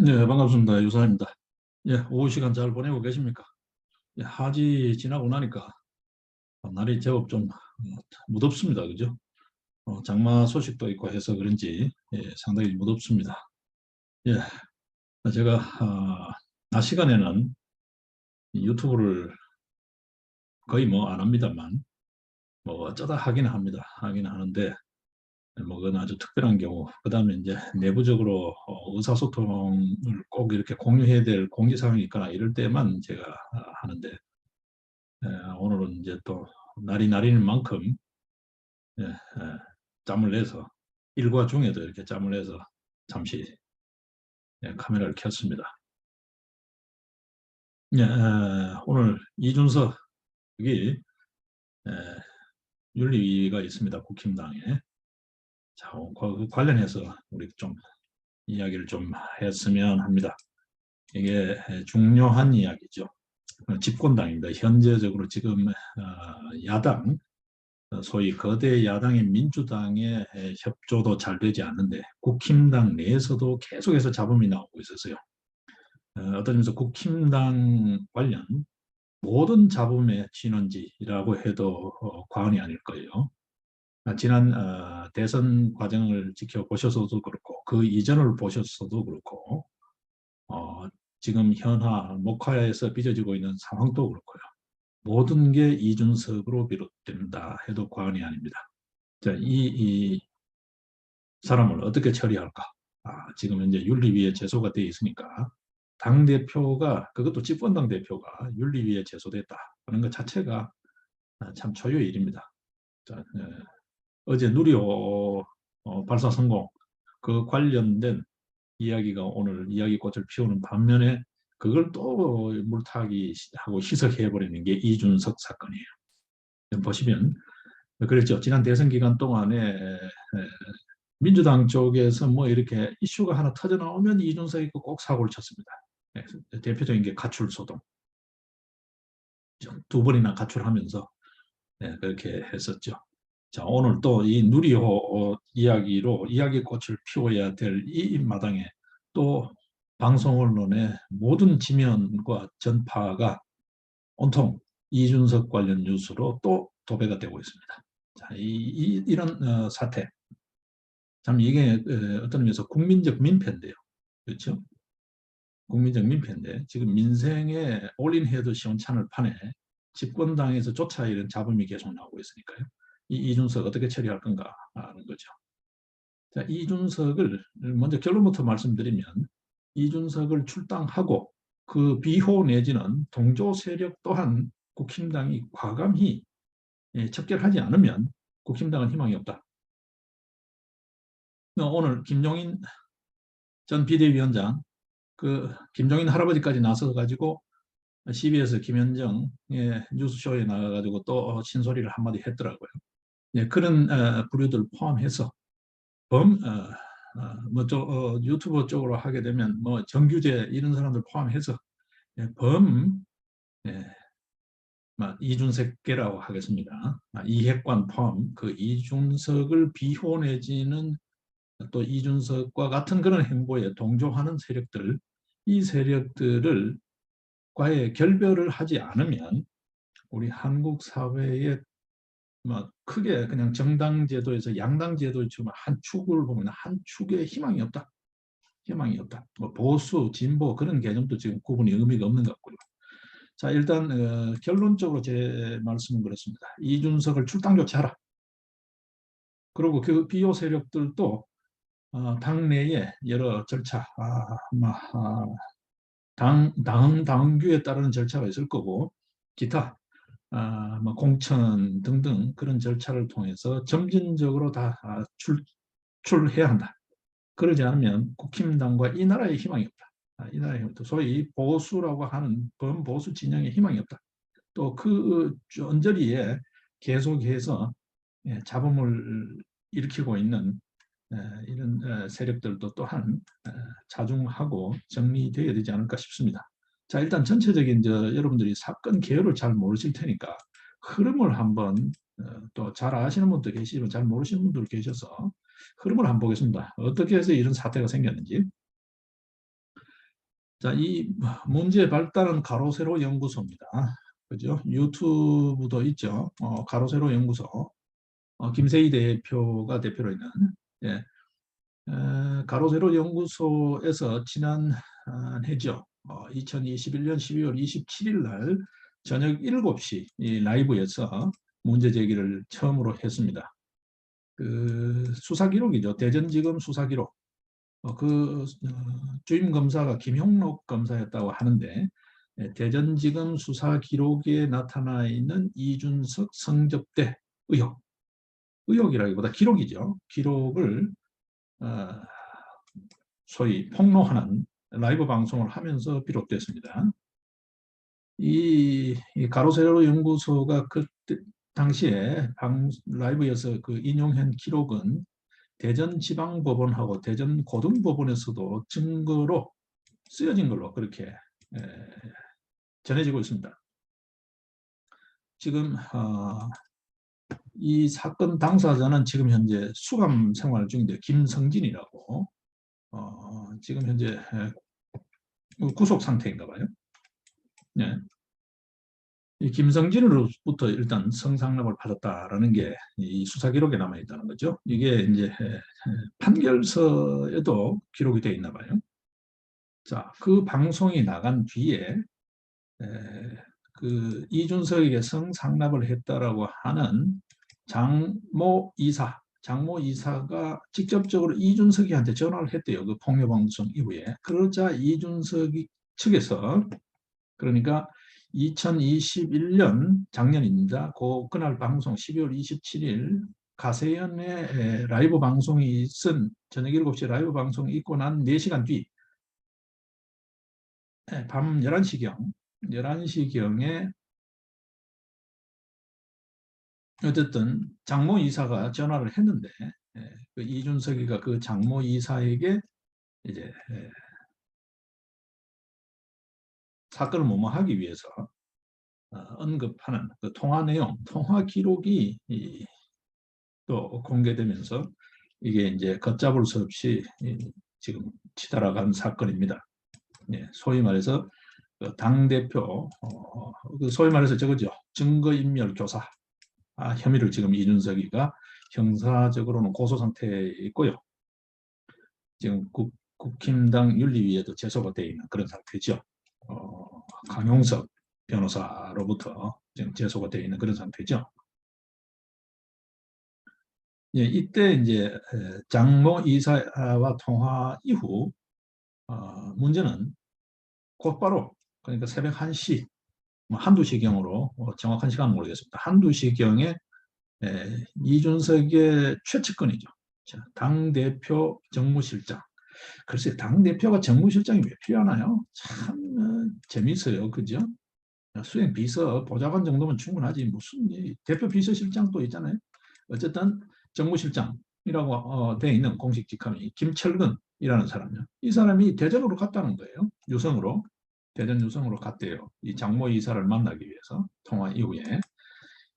네, 반갑습니다. 유사입니다. 예, 오후 시간 잘 보내고 계십니까? 예, 하지 지나고 나니까 날이 제법 좀 무덥습니다. 그죠? 장마 소식도 있고 해서 그런지 상당히 무덥습니다. 예, 제가 낮 시간에는 이 유튜브를 거의 뭐 안 합니다만 뭐 어쩌다 하긴 합니다. 하긴 하는데 뭐 그건 아주 특별한 경우. 그다음에 이제 내부적으로 의사소통을 꼭 이렇게 공유해야 될 공지사항이 있거나 이럴 때만 제가 하는데 예, 오늘은 이제 또 날이 날이는 만큼 짬을 내서 일과 중에도 이렇게 짬을 내서 잠시 카메라를 켰습니다. 오늘 이준석이 에, 윤리위가 있습니다. 국힘당에. 자, 그 관련해서 우리 좀 이야기를 좀 했으면 합니다. 이게 중요한 이야기죠. 집권당입니다. 현재적으로 지금 야당 소위 거대 야당인 민주당의 협조도 잘 되지 않는데 국힘당 내에서도 계속해서 잡음이 나오고 있었어요. 어떤 점에서 국힘당 관련 모든 잡음의 진원지라고 해도 과언이 아닐 거예요. 지난 대선 과정을 지켜보셔서도 그렇고 그 이전을 보셨어도 그렇고 어, 지금 현하 목화에서 빚어지고 있는 상황도 그렇고요. 모든 게 이준석으로 비롯된다 해도 과언이 아닙니다. 자, 이 사람을 어떻게 처리할까? 지금 현재 윤리위에 제소가 되어 있으니까 당대표가 그것도 집권당 대표가 윤리위에 제소됐다 하는 것 자체가 참 초유의 일입니다. 자, 어제 누리호 발사 성공 그 관련된 이야기가 오늘 이야기꽃을 피우는 반면에 그걸 또 물타기 하고 희석해버리는 게 이준석 사건이에요. 보시면 그랬죠. 지난 대선 기간 동안에 민주당 쪽에서 뭐 이렇게 이슈가 하나 터져 나오면 이준석이 꼭 사고를 쳤습니다. 대표적인 게 가출소동. 두 번이나 가출하면서 그렇게 했었죠. 자, 오늘 또 이 누리호 이야기로 이야기꽃을 피워야 될 이 마당에 또 방송 언론의 모든 지면과 전파가 온통 이준석 관련 뉴스로 또 도배가 되고 있습니다. 자, 이런 사태. 참 이게 어떤 의미에서 국민적 민폐인데요. 그렇죠? 국민적 민폐인데 지금 민생에 올인해도 시원찮을 판에 집권당에서조차 이런 잡음이 계속 나오고 있으니까요. 이 이준석 어떻게 처리할 건가 하는 거죠. 자, 이준석을 먼저 결론부터 말씀드리면 이준석을 출당하고 그 비호 내지는 동조 세력 또한 국힘당이 과감히 척결하지 않으면 국힘당은 희망이 없다. 오늘 김용인 전 비대위원장 그 김종인 할아버지까지 나서 가지고 CBS 김현정의 뉴스쇼에 나가가지고 또 신소리를 한마디 했더라고요. 그런 부류들 포함해서 유튜브 쪽으로 하게 되면 뭐 정규제 이런 사람들 포함해서 범 예, 이준석계라고 하겠습니다. 이핵관 포함 그 이준석을 비호 내지는 또 이준석과 같은 그런 행보에 동조하는 세력들 이 세력들을 과의 결별을 하지 않으면 우리 한국 사회에 크게 그냥 정당 제도에서 양당 제도처럼 한 축을 보면 한 축에 희망이 없다. 희망이 없다. 뭐 보수, 진보 그런 개념도 지금 구분이 의미가 없는 것 같고요. 자, 일단 결론적으로 제 말씀은 그렇습니다. 이준석을 출당조치 하라. 그리고 그 비호 세력들도 당내에 여러 절차, 당규에 따르는 절차가 있을 거고 기타 뭐 공천 등등 그런 절차를 통해서 점진적으로 다 출해야 한다. 그러지 않으면 국힘당과 이 나라의 희망이 없다. 이 나라의 희망이 없다. 소위 보수라고 하는 범보수 진영의 희망이 없다. 또 그 언저리에 계속해서 잡음을 일으키고 있는 이런 세력들도 또한 자중하고 정리되어야 되지 않을까 싶습니다. 자, 일단 전체적인 여러분들이 사건 개요를 잘 모르실 테니까 흐름을 한번 또 잘 아시는 분도 계시지만 잘 모르시는 분들 계셔서 흐름을 한번 보겠습니다. 어떻게 해서 이런 사태가 생겼는지. 자, 이 문제 발달은 가로세로 연구소입니다. 그죠? 유튜브도 있죠. 가로세로 연구소. 김세희 대표가 대표로 있는. 예. 가로세로 연구소에서 지난 해죠. 2021년 12월 27일 날 저녁 7시 이 라이브에서 문제 제기를 처음으로 했습니다. 그 수사 기록이죠. 대전지검 수사 기록. 주임 검사가 김형록 검사였다고 하는데 대전지검 수사 기록에 나타나 있는 이준석 성접대 의혹이라기보다 기록이죠. 기록을 어, 소위 폭로하는 라이브 방송을 하면서 비롯됐습니다. 이 가로세로 연구소가 그때 당시에 라이브에서 그 인용한 기록은 대전지방법원하고 대전고등법원에서도 증거로 쓰여진 걸로 그렇게 전해지고 있습니다. 지금 이 사건 당사자는 지금 현재 수감 생활 중인데 김성진이라고 지금 현재 구속 상태인가 봐요. 네. 이 김성진으로부터 일단 성상납을 받았다라는 게 이 수사 기록에 남아 있다는 거죠. 이게 이제 판결서에도 기록이 되어 있나 봐요. 자, 그 방송이 나간 뒤에 그 이준석에게 성상납을 했다라고 하는 장모 이사가 직접적으로 이준석이한테 전화를 했대요. 그 폭로 방송 이후에. 그러자 이준석이 측에서 그러니까 2021년 작년입니다. 그날 방송 12월 27일 가세연의 라이브 방송이 있은 저녁 7시 라이브 방송이 있고 난 4시간 뒤 밤 11시경에 어쨌든 장모 이사가 전화를 했는데 그 이준석이가 그 장모 이사에게 이제 사건을 무마하기 위해서 언급하는 그 통화 내용, 통화 기록이 또 공개되면서 이게 이제 걷잡을 수 없이 지금 치달아간 사건입니다. 소위 말해서 그 당대표, 소위 말해서 저거죠. 증거인멸 교사 혐의를 지금 이준석이가 형사적으로는 고소 상태에 있고요. 지금 국힘당 윤리위에도 제소가 되어 있는 그런 상태죠. 강용석 변호사로부터 지금 제소가 되어 있는 그런 상태죠. 이때 이제 장모 이사와 통화 이후 문제는 곧바로 그러니까 새벽 1시, 한두 시경으로 정확한 시간은 모르겠습니다. 한두 시경에 이준석의 최측근이죠. 당대표 정무실장. 글쎄 당대표가 정무실장이 왜 필요하나요? 참 재미있어요. 그죠? 수행 비서 보좌관 정도면 충분하지 무슨 대표 비서실장도 있잖아요. 어쨌든 정무실장이라고 돼 있는 공식 직함이 김철근이라는 사람이요. 이 사람이 대전으로 갔다는 거예요. 유성으로. 대전 유성으로 갔대요. 이 장모 이사를 만나기 위해서 통화 이후에.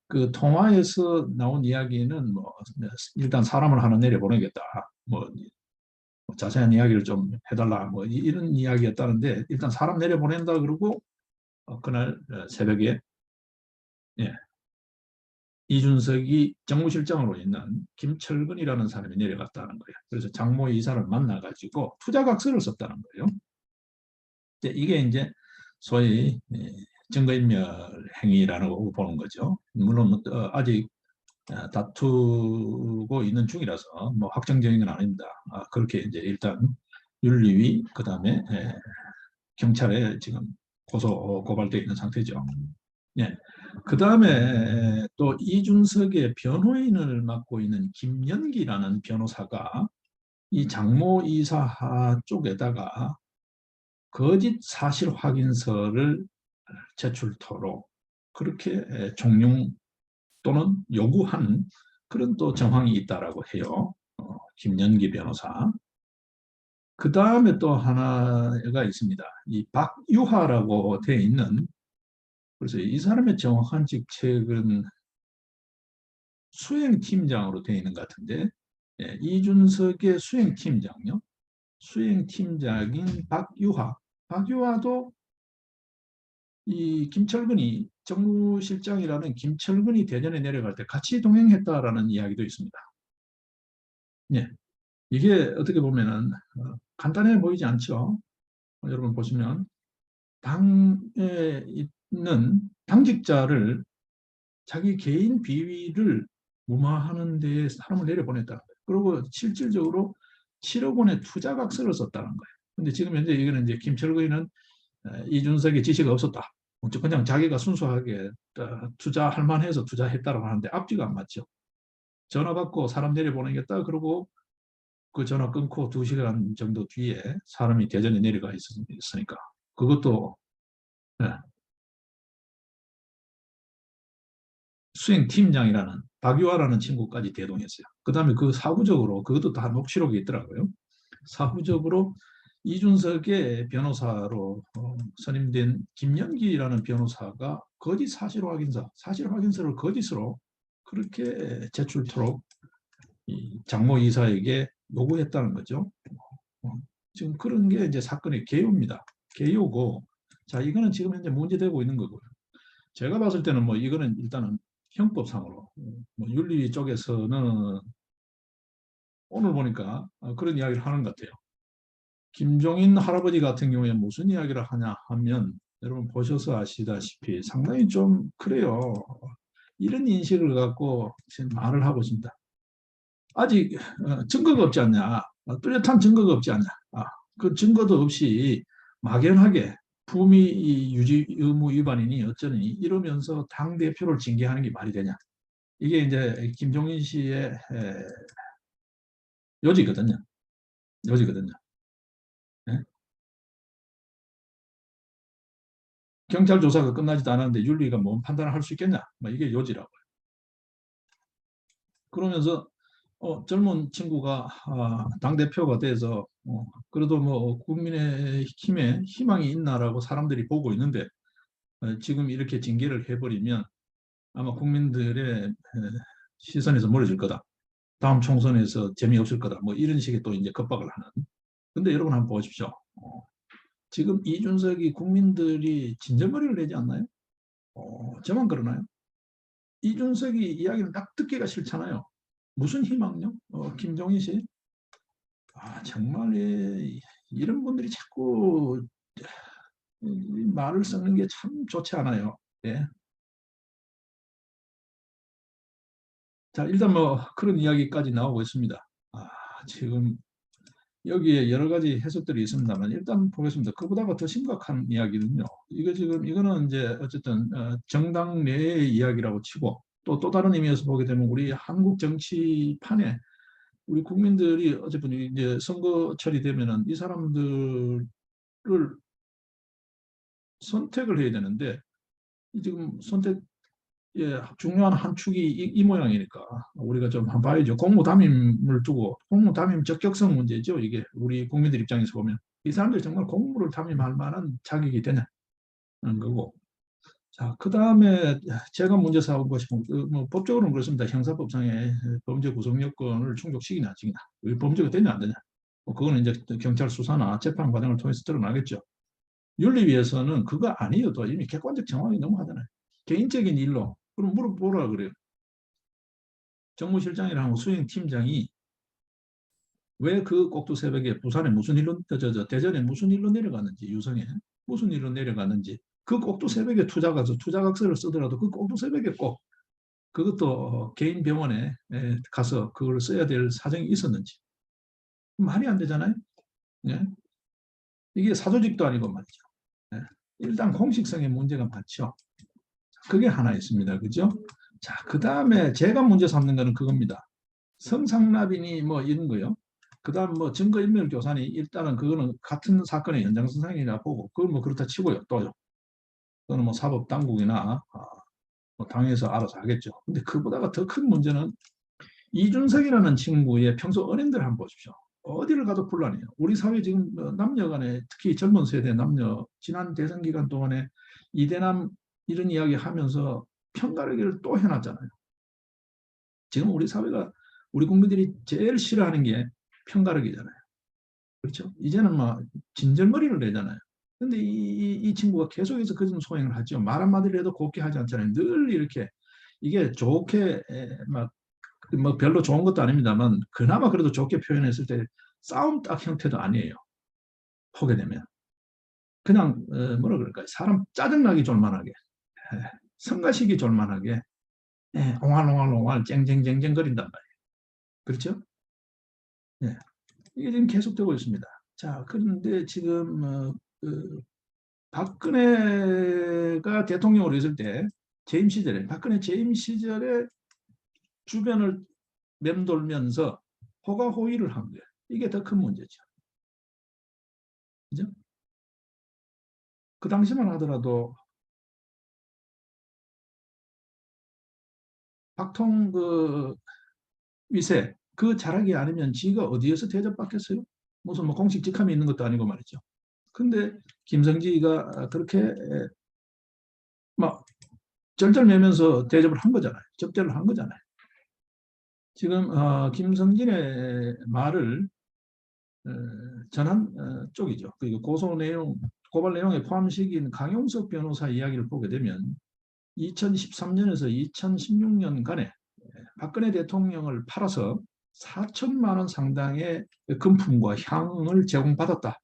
그 통화에서 나온 이야기는 뭐 일단 사람을 하나 내려보내겠다. 뭐 자세한 이야기를 좀 해달라. 뭐 이런 이야기였다는데 일단 사람 내려보낸다 그러고 그날 새벽에 예, 이준석이 정무실장으로 있는 김철근이라는 사람이 내려갔다는 거예요. 그래서 장모 이사를 만나가지고 투자각서를 썼다는 거예요. 이게 이제 소위 증거인멸 행위라고 보는 거죠. 물론 아직 다투고 있는 중이라서 뭐 확정적인 건 아닙니다. 그렇게 이제 일단 윤리위 그다음에 경찰에 지금 고발되어 있는 상태죠. 예. 그다음에 또 이준석의 변호인을 맡고 있는 김연기라는 변호사가 이 장모 이사 쪽에다가 거짓 사실 확인서를 제출토록 그렇게 종용 또는 요구한 그런 또 정황이 있다라고 해요. 김연기 변호사. 그 다음에 또 하나가 있습니다. 이 박유하라고 되어 있는 그래서 이 사람의 정확한 직책은 수행팀장으로 되어 있는 것 같은데 이준석의 수행팀장요. 수행팀장인 박유하 박유화도 이 김철근이 정무실장이라는 김철근이 대전에 내려갈 때 같이 동행했다라는 이야기도 있습니다. 예, 이게 어떻게 보면은 간단해 보이지 않죠? 여러분 보시면 당에 있는 당직자를 자기 개인 비위를 무마하는 데 사람을 내려보냈다는 거예요. 그리고 실질적으로 7억 원의 투자각서를 썼다는 거예요. 근데 지금 현재 이거는 이제 김철근은 이준석의 지시가 없었다. 그냥 자기가 순수하게 투자할 만해서 투자했다고 하는데 앞뒤가 안 맞죠. 전화 받고 사람 내려보내겠다. 그러고 그 전화 끊고 2시간 정도 뒤에 사람이 대전에 내려가 있으니까 그것도 네, 수행팀장이라는 박유아라는 친구까지 대동했어요. 그 다음에 그 사후적으로 그것도 다 녹취록이 있더라고요. 사후적으로 이준석의 변호사로 선임된 김연기라는 변호사가 거짓 사실 확인서를 거짓으로 그렇게 제출토록 이 장모 이사에게 요구했다는 거죠. 어, 지금 그런 게 이제 사건의 개요입니다. 개요고, 자 이거는 지금 현재 문제되고 있는 거고요. 제가 봤을 때는 뭐 이거는 일단은 형법상으로 뭐 윤리 쪽에서는 오늘 보니까 그런 이야기를 하는 것 같아요. 김종인 할아버지 같은 경우에 무슨 이야기를 하냐 하면 여러분 보셔서 아시다시피 상당히 좀 그래요. 이런 인식을 갖고 지금 말을 하고 있습니다. 아직 증거가 없지 않냐. 뚜렷한 증거가 없지 않냐. 그 증거도 없이 막연하게 품위 유지 의무 위반이니 어쩌니 이러면서 당 대표를 징계하는 게 말이 되냐. 이게 이제 김종인 씨의 요지거든요. 요지거든요. 예? 경찰 조사가 끝나지도 않았는데 윤리가 뭔 판단을 할 수 있겠냐? 뭐 이게 요지라고요. 그러면서 젊은 친구가 당대표가 돼서 그래도 뭐 국민의힘에 희망이 있나라고 사람들이 보고 있는데 지금 이렇게 징계를 해버리면 아마 국민들의 시선에서 멀어질 거다. 다음 총선에서 재미없을 거다. 뭐 이런 식의 또 이제 겁박을 하는. 근데 여러분 한번 보십시오. 지금 이준석이 국민들이 진절머리를 내지 않나요? 저만 그러나요? 이준석이 이야기를 딱 듣기가 싫잖아요. 무슨 희망요? 김종인 씨? 정말 이런 분들이 자꾸 말을 섞는 게 참 좋지 않아요. 예. 자, 일단 뭐 그런 이야기까지 나오고 있습니다. 지금 여기에 여러 가지 해석들이 있습니다만 일단 보겠습니다. 그보다가 더 심각한 이야기는요. 이거는 이제 어쨌든 정당 내의 이야기라고 치고 또 다른 의미에서 보게 되면 우리 한국 정치판에 우리 국민들이 어쨌든 이제 선거철이 되면은 이 사람들을 선택을 해야 되는데 지금 선택 중요한 한 축이 이 모양이니까 우리가 좀 한번 봐야죠. 공무담임을 두고 공무담임 적격성 문제죠. 이게 우리 국민들 입장에서 보면 이 사람들이 정말 공무를 담임할 만한 자격이 되냐는 거고. 자, 그 다음에 제가 문제 삼은 것이 뭐 법적으로는 그렇습니다. 형사법상의 범죄 구성 요건을 충족시키냐 안 시키냐, 범죄가 되냐 안 되냐. 그거는 이제 경찰 수사나 재판 과정을 통해서 드러나겠죠. 윤리위에서는 그거 아니어도 이미 객관적 정황이 너무 하잖아요. 개인적인 일로 그럼 물어보라 그래요. 정무실장이랑 수행팀장이 왜 그 꼭두 새벽에 부산에 무슨 일로 대전에 무슨 일로 내려갔는지, 유성에 무슨 일로 내려갔는지, 그 꼭두 새벽에 투자각서를 쓰더라도 그 꼭두 새벽에 꼭 그것도 개인 병원에 가서 그걸 써야 될 사정이 있었는지 말이 안 되잖아요. 예? 이게 사조직도 아니고 말이죠. 예? 일단 공식성의 문제가 많죠. 그게 하나 있습니다. 그죠? 자, 그 다음에 제가 문제 삼는 거는 그겁니다. 성상납이니 뭐 이런 거요. 그 다음 뭐 증거인멸 교사니 일단은 그거는 같은 사건의 연장선상이라 보고 그걸 뭐 그렇다 치고요. 또요. 그거는 뭐 사법당국이나 뭐 당에서 알아서 하겠죠. 근데 그보다가 더 큰 문제는 이준석이라는 친구의 평소 언행들 한번 보십시오. 어디를 가도 혼란이에요. 우리 사회 지금 남녀 간에 특히 젊은 세대 남녀 지난 대선 기간 동안에 이대남 이런 이야기 하면서 편가르기를 또 해놨잖아요. 지금 우리 사회가 우리 국민들이 제일 싫어하는 게 편가르기잖아요. 그렇죠? 이제는 막 진절머리를 내잖아요. 근데 이 친구가 계속해서 그런 소행을 하죠. 말 한마디를 해도 곱게 하지 않잖아요. 늘 이렇게 이게 좋게 막 뭐 별로 좋은 것도 아닙니다만 그나마 그래도 좋게 표현했을 때 싸움 딱 형태도 아니에요. 보게 되면 그냥 뭐라 그럴까요? 사람 짜증나게 졸만하게 성가시기 졸만하게 옹알옹알옹알 쨍쨍쨍쨍 거린단 말이에요. 그렇죠? 예. 이게 지금 계속되고 있습니다. 자, 그런데 지금 그 박근혜가 대통령으로 있을 때 재임 시절에 박근혜 재임 시절에 주변을 맴돌면서 호가호위를 한 거예요. 이게 더 큰 문제죠. 그죠? 그 당시만 하더라도 박통 그 위세 그 자락이 아니면 지가 어디에서 대접받겠어요? 무슨 뭐 공식 직함이 있는 것도 아니고 말이죠. 근데 김성지가 그렇게 막 절절매면서 대접을 한 거잖아요. 접대를 한 거잖아요. 지금 김성진의 말을 어, 전한 쪽이죠. 그리고 고소 내용, 고발 내용에 포함시킨 강용석 변호사 이야기를 보게 되면 2013년에서 2016년간에 박근혜 대통령을 팔아서 4천만 원 상당의 금품과 향을 제공받았다.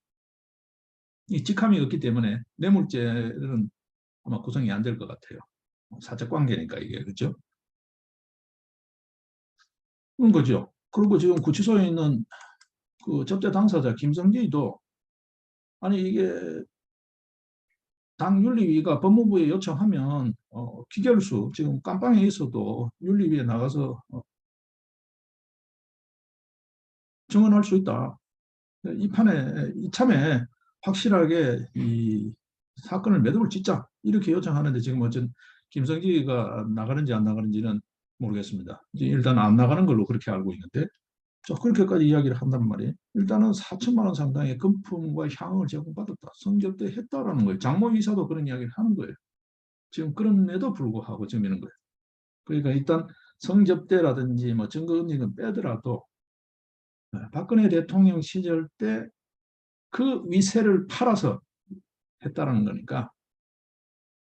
이 직함이 없기 때문에 뇌물죄는 아마 구성이 안 될 것 같아요. 사적 관계니까 이게 그렇죠? 그런 거죠. 그리고 지금 구치소에 있는 그 접대 당사자 김성진이도 아니 이게 당 윤리위가 법무부에 요청하면 기결수 지금 깜빵에 있어도 윤리위에 나가서 증언할 수 있다. 이 판에 이참에 확실하게 이 사건을 매듭을 짓자 이렇게 요청하는데 지금 어쩐 김성기가 나가는지 안 나가는지는 모르겠습니다. 일단 안 나가는 걸로 그렇게 알고 있는데 자, 그렇게까지 이야기를 한단 말이에요. 일단은 4천만 원 상당의 금품과 향을 제공받았다. 성접대 했다라는 거예요. 장모 이사도 그런 이야기를 하는 거예요. 지금 그럼에도 불구하고 지금 이런 거예요. 그러니까 일단 성접대라든지 뭐 증거인멸은 빼더라도 박근혜 대통령 시절 때 그 위세를 팔아서 했다라는 거니까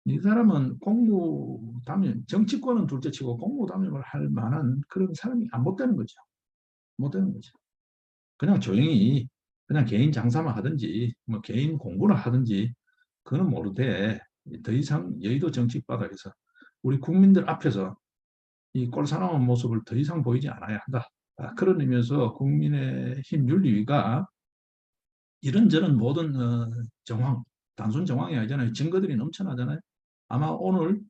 이 사람은 공무 담임, 정치권은 둘째치고 공무 담임을 할 만한 그런 사람이 못 되는 거죠. 못 되는 거죠. 그냥 조용히 그냥 개인 장사만 하든지 뭐 개인 공부를 하든지 그거는 모르되 더 이상 여의도 정치 바닥에서 우리 국민들 앞에서 이 꼴사나운 모습을 더 이상 보이지 않아야 한다. 그런 의미에서 국민의힘 윤리위가 이런저런 모든 정황, 단순 정황이 아니잖아요. 증거들이 넘쳐나잖아요. 아마 오늘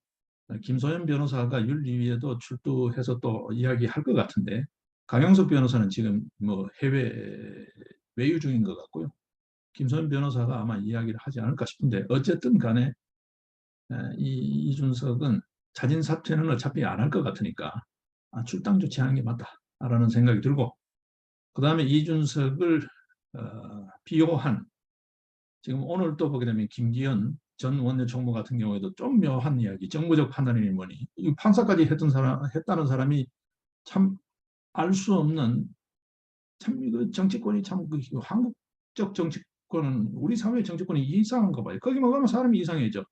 김소연 변호사가 윤리위에도 출두해서 또 이야기할 것 같은데 강영석 변호사는 지금 뭐 해외 외유 중인 것 같고요. 김소연 변호사가 아마 이야기를 하지 않을까 싶은데 어쨌든 간에 이준석은 자진 사퇴는 어차피 안 할 것 같으니까 출당 조치하는 게 맞다라는 생각이 들고 그 다음에 이준석을 비호한 지금 오늘 또 보게 되면 김기현 전 원내 총무 같은 경우에도 좀 묘한 이야기, 정무적 판단이니 뭐니 이 판사까지 했다는 사람이 참 알 수 없는 참 이거 정치권이 참 한국적 정치권은 우리 사회 정치권이 이상한가 봐요. 거기만 가면 사람이 이상해져.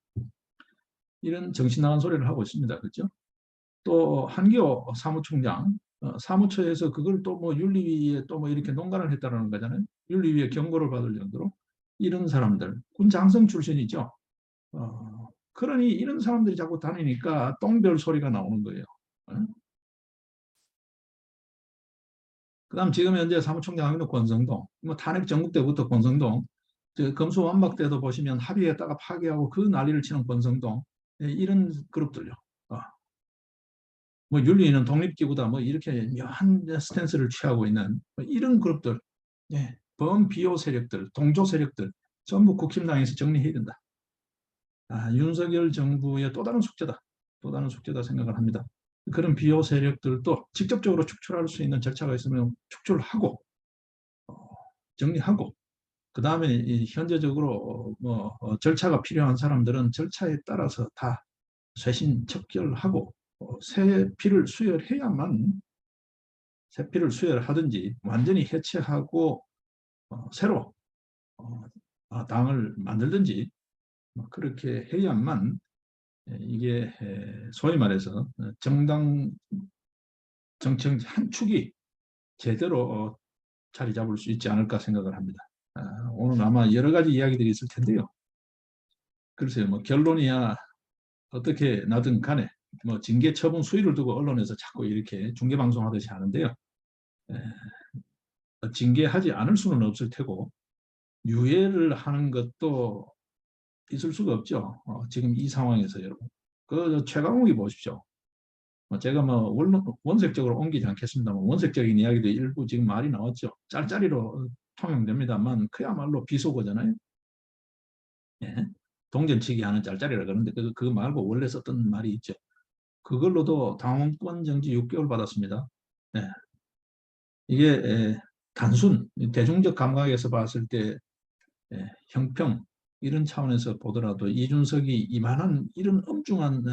이런 정신 나간 소리를 하고 있습니다. 그렇죠? 또 한기호 사무총장 사무처에서 그걸 또 뭐 윤리위에 또 뭐 이렇게 농간을 했다는 거잖아요. 윤리위에 경고를 받을 정도로 이런 사람들 군 장성 출신이죠. 그러니 이런 사람들이 자꾸 다니니까 똥별 소리가 나오는 거예요. 그다음 지금 현재 사무총장 하는 권성동, 뭐 탄핵 전국 때부터 권성동, 검수완박 때도 보시면 합의했다가 파기하고 그 난리를 치는 권성동, 이런 그룹들요. 뭐 윤리는 독립기구다, 뭐 이렇게 묘한 스탠스를 취하고 있는 뭐 이런 그룹들, 범비호 세력들, 동조 세력들 전부 국힘당에서 정리해야 된다. 윤석열 정부의 또 다른 숙제다. 또 다른 숙제다 생각을 합니다. 그런 비호 세력들도 직접적으로 축출할 수 있는 절차가 있으면 축출하고 정리하고 그 다음에 현재적으로 뭐 절차가 필요한 사람들은 절차에 따라서 다 쇄신 척결하고 새 피를 수혈해야만 새 피를 수혈하든지 완전히 해체하고 새로 당을 만들든지 뭐 그렇게 해야만 이게 소위 말해서 정당 정치 한 축이 제대로 자리 잡을 수 있지 않을까 생각을 합니다. 오늘 아마 여러 가지 이야기들이 있을 텐데요. 글쎄요, 뭐 결론이야 어떻게 나든 간에 뭐 징계 처분 수위를 두고 언론에서 자꾸 이렇게 중계 방송하듯이 하는데요. 징계하지 않을 수는 없을 테고 유예를 하는 것도 있을 수가 없죠. 지금 이 상황에서 여러분. 그 최강욱이 보십시오. 제가 뭐 원색적으로 옮기지 않겠습니다만 원색적인 이야기도 일부 지금 말이 나왔죠. 짤짤이로 통용됩니다만 그야말로 비속어잖아요. 예. 동전치기 하는 짤짤이라 그러는데 그거 말고 원래 썼던 말이 있죠. 그걸로도 당원권 정지 6개월 받았습니다. 예. 이게 단순 대중적 감각에서 봤을 때 형평 이런 차원에서 보더라도 이준석이 이만한 이런 엄중한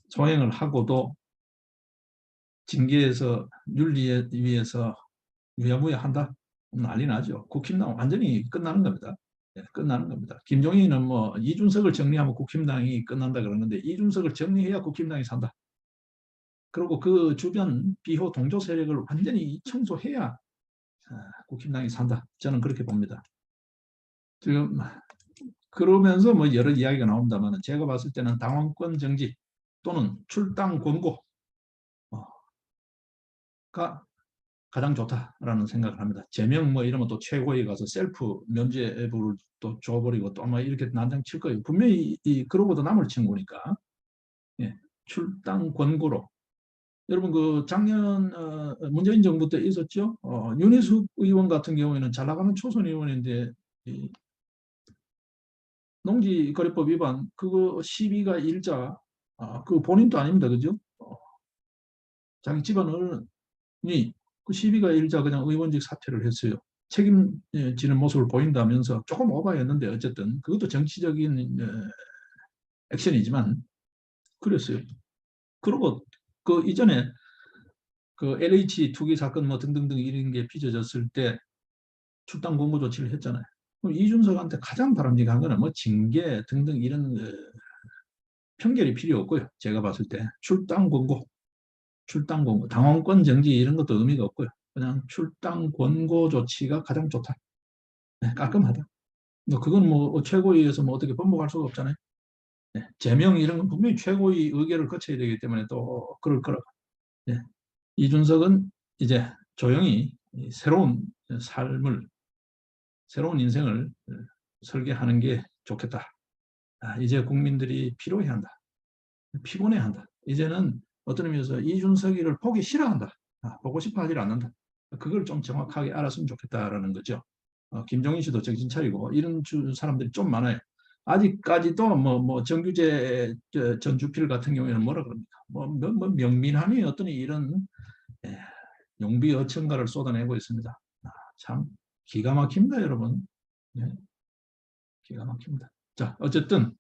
소행을 하고도 징계에서 윤리에 위해서 유야무야 한다? 난리 나죠. 국힘당 완전히 끝나는 겁니다. 끝나는 겁니다. 김종인은 뭐 이준석을 정리하면 국힘당이 끝난다 그러는데 이준석을 정리해야 국힘당이 산다. 그리고 그 주변 비호 동조 세력을 완전히 청소해야 국힘당이 산다. 저는 그렇게 봅니다. 지금 그러면서 뭐 여러 이야기가 나옵니다만 제가 봤을 때는 당원권 정지 또는 출당 권고가 가장 좋다라는 생각을 합니다. 제명 뭐 이러면 또 최고위 가서 셀프 면죄부를 또 줘버리고 또 아마 이렇게 난장 칠 거예요. 분명히 그러고도 남을 친구니까. 예, 출당 권고로. 여러분 그 작년 문재인 정부 때 있었죠. 윤희숙 의원 같은 경우에는 잘 나가는 초선 의원인데 농지거래법 위반 그거 시비가 일자 그 본인도 아닙니다. 그죠? 자기 집안이 그 시비가 일자 그냥 의원직 사퇴를 했어요. 책임지는 모습을 보인다면서 조금 오바였는데 어쨌든 그것도 정치적인 액션이지만 그랬어요. 그리고 그 이전에 그 LH 투기 사건 뭐 등등등 이런 게 빚어졌을 때 출당 권고 조치를 했잖아요. 그럼 이준석한테 가장 바람직한 거는 뭐 징계 등등 이런 편결이 필요 없고요. 제가 봤을 때 출당 권고, 당원권 정지 이런 것도 의미가 없고요. 그냥 출당 권고 조치가 가장 좋다. 네, 깔끔하다. 그건 뭐 최고위에서 뭐 어떻게 번복할 수가 없잖아요. 네, 제명 이런 건 분명히 최고위 의결을 거쳐야 되기 때문에 또 그럴 거라고. 네, 이준석은 이제 조용히 새로운 삶을, 새로운 인생을 설계하는 게 좋겠다. 이제 국민들이 필요해한다. 피곤해한다. 이제는 어떤 의미에서 이준석이를 보기 싫어한다. 보고 싶어 하지 않는다. 그걸 좀 정확하게 알았으면 좋겠다라는 거죠. 김종인 씨도 정신 차리고 이런 사람들이 좀 많아요. 아직까지도 뭐 정규제 전 주필 같은 경우에는 뭐라 그럽니까? 뭐 명민함이 어떤 이런 용비어천가를 쏟아내고 있습니다. 참 기가 막힙니다, 여러분. 네, 기가 막힙니다. 자, 어쨌든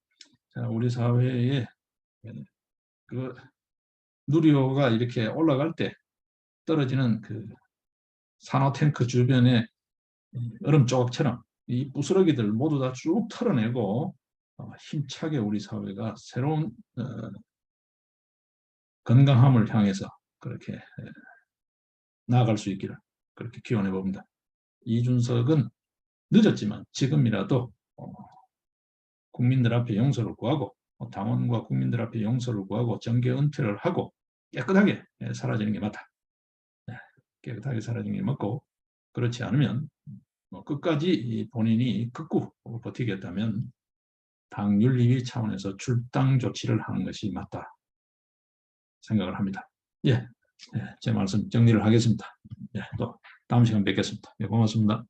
우리 사회에 그 누리호가 이렇게 올라갈 때 떨어지는 그 산호 탱크 주변에 얼음 조각처럼 이 부스러기들 모두 다 쭉 털어내고 힘차게 우리 사회가 새로운 건강함을 향해서 그렇게 나아갈 수 있기를 그렇게 기원해 봅니다. 이준석은 늦었지만 지금이라도 국민들 앞에 용서를 구하고 당원과 국민들 앞에 용서를 구하고 정계 은퇴를 하고 깨끗하게 사라지는 게 맞다. 깨끗하게 사라지는 게 맞고 그렇지 않으면 끝까지 본인이 극구 버티겠다면 당 윤리위 차원에서 출당 조치를 하는 것이 맞다 생각을 합니다. 예, 제 말씀 정리를 하겠습니다. 또 다음 시간 뵙겠습니다. 고맙습니다.